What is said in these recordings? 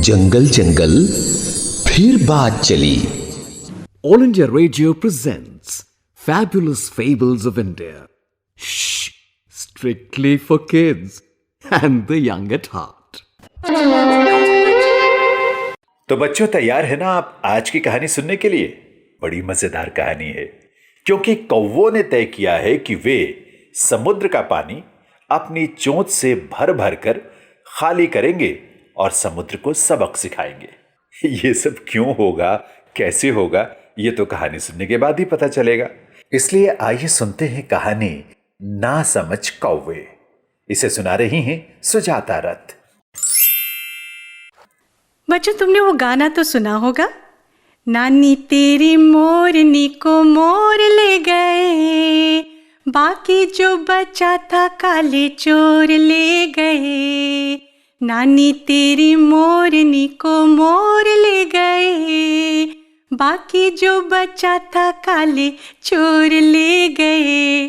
जंगल जंगल फिर बात चली। All India Radio presents Fabulous Fables of India. Shh, strictly for kids and the young at heart. तो बच्चों, तैयार है ना आप आज की कहानी सुनने के लिए? बड़ी मजेदार कहानी है, क्योंकि कौवों ने तय किया है कि वे समुद्र का पानी अपनी चोंच से भर भर कर खाली करेंगे और समुद्र को सबक सिखाएंगे। ये सब क्यों होगा, कैसे होगा, ये तो कहानी सुनने के बाद ही पता चलेगा। इसलिए आइए सुनते हैं कहानी ना समझ कौवे। इसे सुना रही हैं सुजाता रथ। बच्चों, तुमने वो गाना तो सुना होगा, नानी तेरी मोरनी को मोर ले गए, बाकी जो बचा था काले चोर ले गए। नानी तेरी मोरनी को मोर ले गए, बाकी जो बचा था काले चोर ले गए।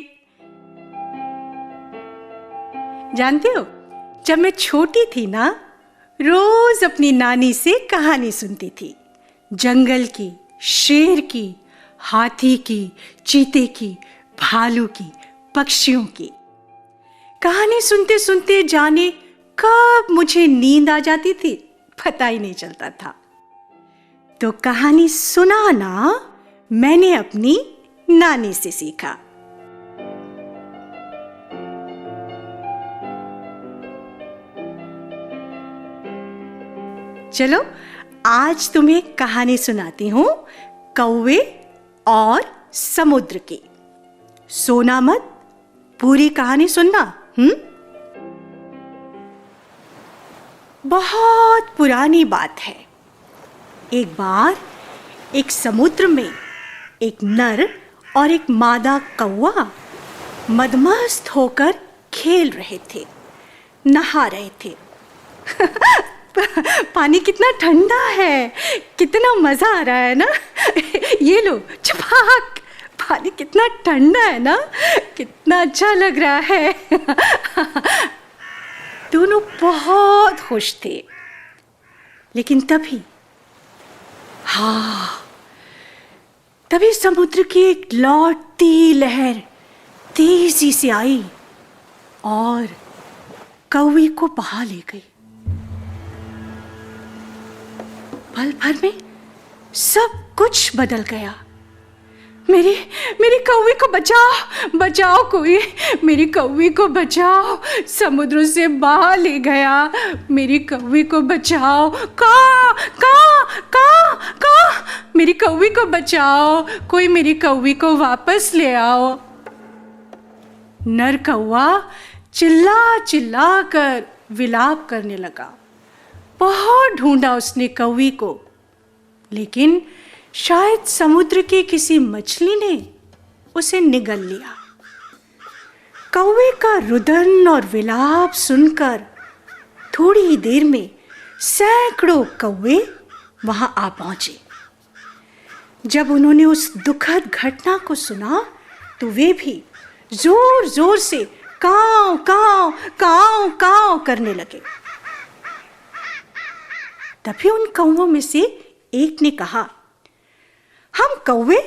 जानते हो, जब मैं छोटी थी ना, रोज अपनी नानी से कहानी सुनती थी। जंगल की, शेर की, हाथी की, चीते की, भालू की, पक्षियों की। कहानी सुनते सुनते जाने कब मुझे नींद आ जाती थी, पता ही नहीं चलता था। तो कहानी सुनाना मैंने अपनी नानी से सीखा। चलो, आज तुम्हें कहानी सुनाती हूं कौवे और समुद्र की। सोना मत, पूरी कहानी सुनना। बहुत पुरानी बात है। एक बार एक समुद्र में एक नर और एक मादा कौवा मदमस्त होकर खेल रहे थे, नहा रहे थे। पानी कितना ठंडा है, कितना मजा आ रहा है ना। ये लो, छपाक, पानी कितना ठंडा है ना, कितना अच्छा लग रहा है। दोनों बहुत खुश थे। लेकिन तभी समुद्र की एक लौटती लहर तेजी से आई और कौवे को बहा ले गई। पल भर में सब कुछ बदल गया। मेरी कौवे को बचाओ, बचाओ कोई, मेरी कौवे को बचाओ, समुद्र से बहा ले गया, मेरी कौवे को बचाओ, का मेरी कौवे को बचाओ, कोई मेरी कौवे को वापस ले आओ। नर कौवा चिल्ला चिल्ला कर विलाप करने लगा। बहुत ढूंढा उसने कौवे को, लेकिन शायद समुद्र के किसी मछली ने उसे निगल लिया। कौवे का रुदन और विलाप सुनकर थोड़ी ही देर में सैकड़ों कौवे वहां आ पहुंचे। जब उन्होंने उस दुखद घटना को सुना तो वे भी जोर जोर से काव काव काव काव करने लगे। तभी उन कौवों में से एक ने कहा, हम कौवे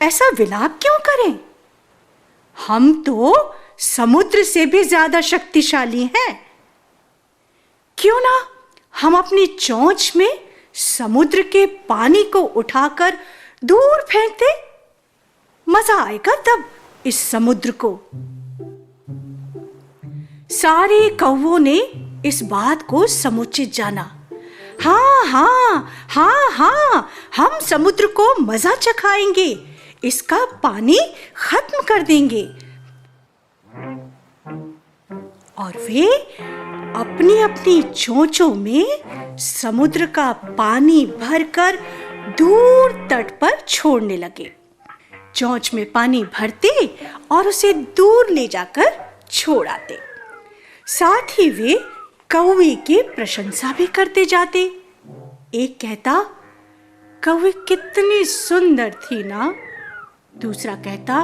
ऐसा विलाप क्यों करें? हम तो समुद्र से भी ज्यादा शक्तिशाली हैं। क्यों ना हम अपनी चोंच में समुद्र के पानी को उठाकर दूर फेंक दें? मजा आएगा तब इस समुद्र को। सारे कौवों ने इस बात को समुचित जाना। हाँ, हम समुद्र को मजा चखाएंगे, इसका पानी खत्म कर देंगे। और वे अपनी अपनी चोंचों में समुद्र का पानी भरकर दूर तट पर छोड़ने लगे। चोंच में पानी भरते और उसे दूर ले जाकर छोड़ आते। साथ ही वे कौवे की प्रशंसा भी करते जाते। एक कहता, कौवे कितनी सुंदर थी ना। दूसरा कहता,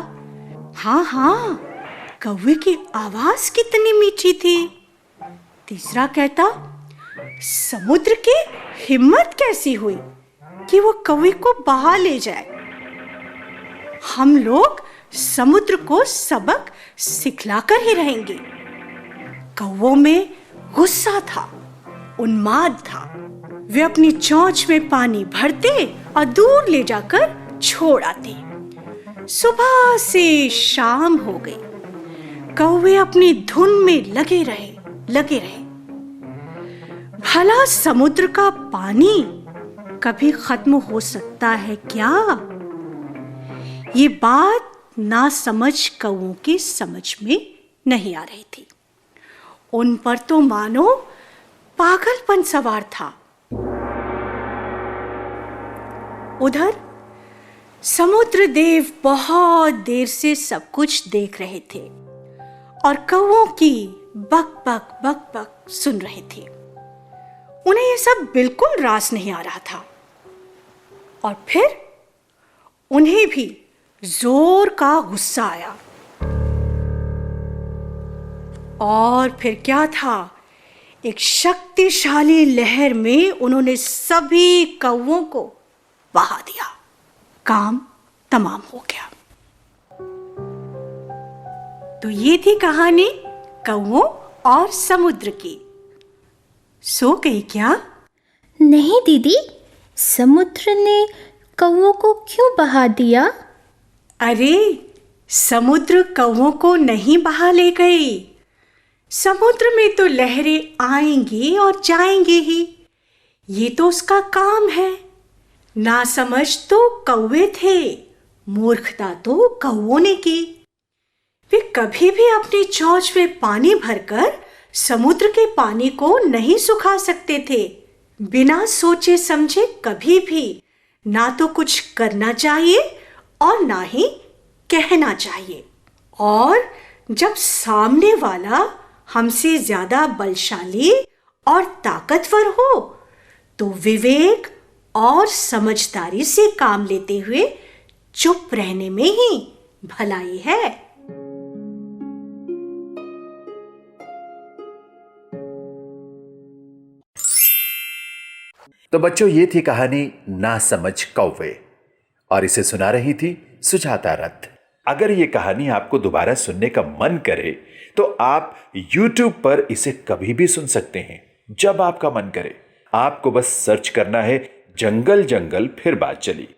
हाँ, कौवे की आवाज कितनी मीठी थी। तीसरा कहता, समुद्र की हिम्मत कैसी हुई कि वो कौवे को बहा ले जाए। हम लोग समुद्र को सबक सिखलाकर ही रहेंगे। कौवों में गुस्सा था, उन्माद था। वे अपनी चोंच में पानी भरते और दूर ले जाकर छोड़ आते। सुबह से शाम हो गई, कौवे अपनी धुन में लगे रहे। भला समुद्र का पानी कभी खत्म हो सकता है क्या? ये बात ना समझ कौवों की समझ में नहीं आ रही थी। उन पर तो मानो पागलपन सवार था। उधर समुद्र देव बहुत देर से सब कुछ देख रहे थे और कौवों की बक बक बक बक सुन रहे थे। उन्हें यह सब बिल्कुल रास नहीं आ रहा था। और फिर उन्हें भी जोर का गुस्सा आया। और फिर क्या था, एक शक्तिशाली लहर में उन्होंने सभी कौवों को बहा दिया। काम तमाम हो गया। तो ये थी कहानी कौवों और समुद्र की। सो गई क्या? नहीं दीदी, समुद्र ने कौवों को क्यों बहा दिया? अरे, समुद्र कौवों को नहीं बहा ले गई। समुद्र में तो लहरें आएंगी और जाएंगी ही। ये तो उसका काम है। ना समझ तो कौवे थे, मूर्खता तो कौवों ने की। वे कभी भी अपनी चोंच में पानी भरकर समुद्र के पानी को नहीं सुखा सकते थे। बिना सोचे समझे कभी भी ना तो कुछ करना चाहिए और ना ही कहना चाहिए। और जब सामने वाला हमसे ज्यादा बलशाली और ताकतवर हो तो विवेक और समझदारी से काम लेते हुए चुप रहने में ही भलाई है। तो बच्चों, ये थी कहानी ना समझ कौवे और इसे सुना रही थी सुजाता रथ। अगर ये कहानी आपको दोबारा सुनने का मन करे तो आप YouTube पर इसे कभी भी सुन सकते हैं, जब आपका मन करे। आपको बस सर्च करना है जंगल जंगल फिर बात चली,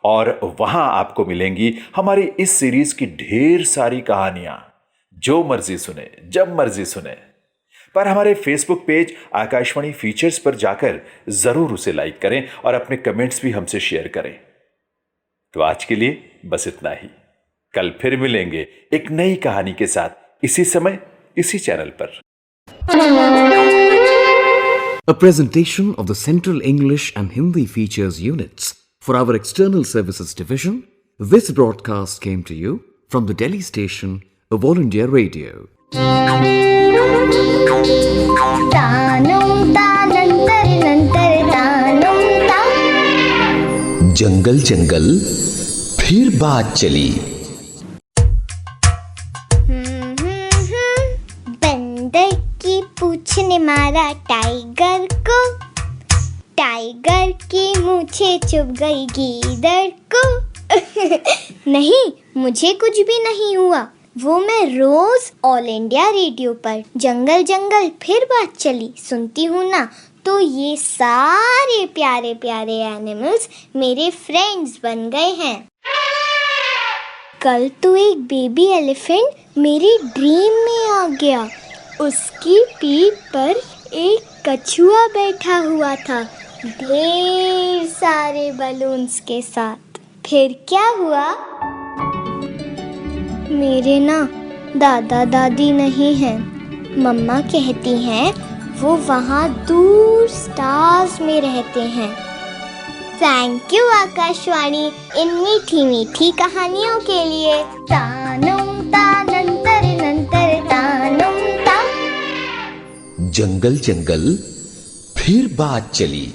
और वहां आपको मिलेंगी हमारी इस सीरीज की ढेर सारी कहानियां। जो मर्जी सुने, जब मर्जी सुने। पर हमारे फेसबुक पेज आकाशवाणी फीचर्स पर जाकर जरूर उसे लाइक करें और अपने कमेंट्स भी हमसे शेयर करें। तो आज के लिए बस इतना ही। कल फिर मिलेंगे एक नई कहानी के साथ, इसी समय, इसी चैनल पर। A presentation of the Central English and Hindi Features Units for our External Services Division. This broadcast came to you from the Delhi station of All India Radio. जंगल जंगल फिर बात चली। बंदर की पूंछ ने मारा टाइगर को, टाइगर की मूछे चुभ गई गीदड़ को। नहीं, मुझे कुछ भी नहीं हुआ। वो मैं रोज ऑल इंडिया रेडियो पर जंगल जंगल फिर बात चली सुनती हूँ ना, तो ये सारे प्यारे प्यारे एनिमल्स मेरे फ्रेंड्स बन गए हैं। कल तो एक बेबी एलिफेंट मेरी ड्रीम में आ गया। उसकी पीठ पर एक कछुआ बैठा हुआ था, ढेर सारे बलून्स के साथ। फिर क्या हुआ? मेरे ना दादा दादी नहीं हैं। मम्मा कहती हैं वो वहाँ दूर स्टार्स में रहते हैं। थैंक यू आकाशवाणी इन मीठी मीठी कहानियों के लिए। तानुम तानंतर नंतर तानुम ता। जंगल जंगल फिर बात चली।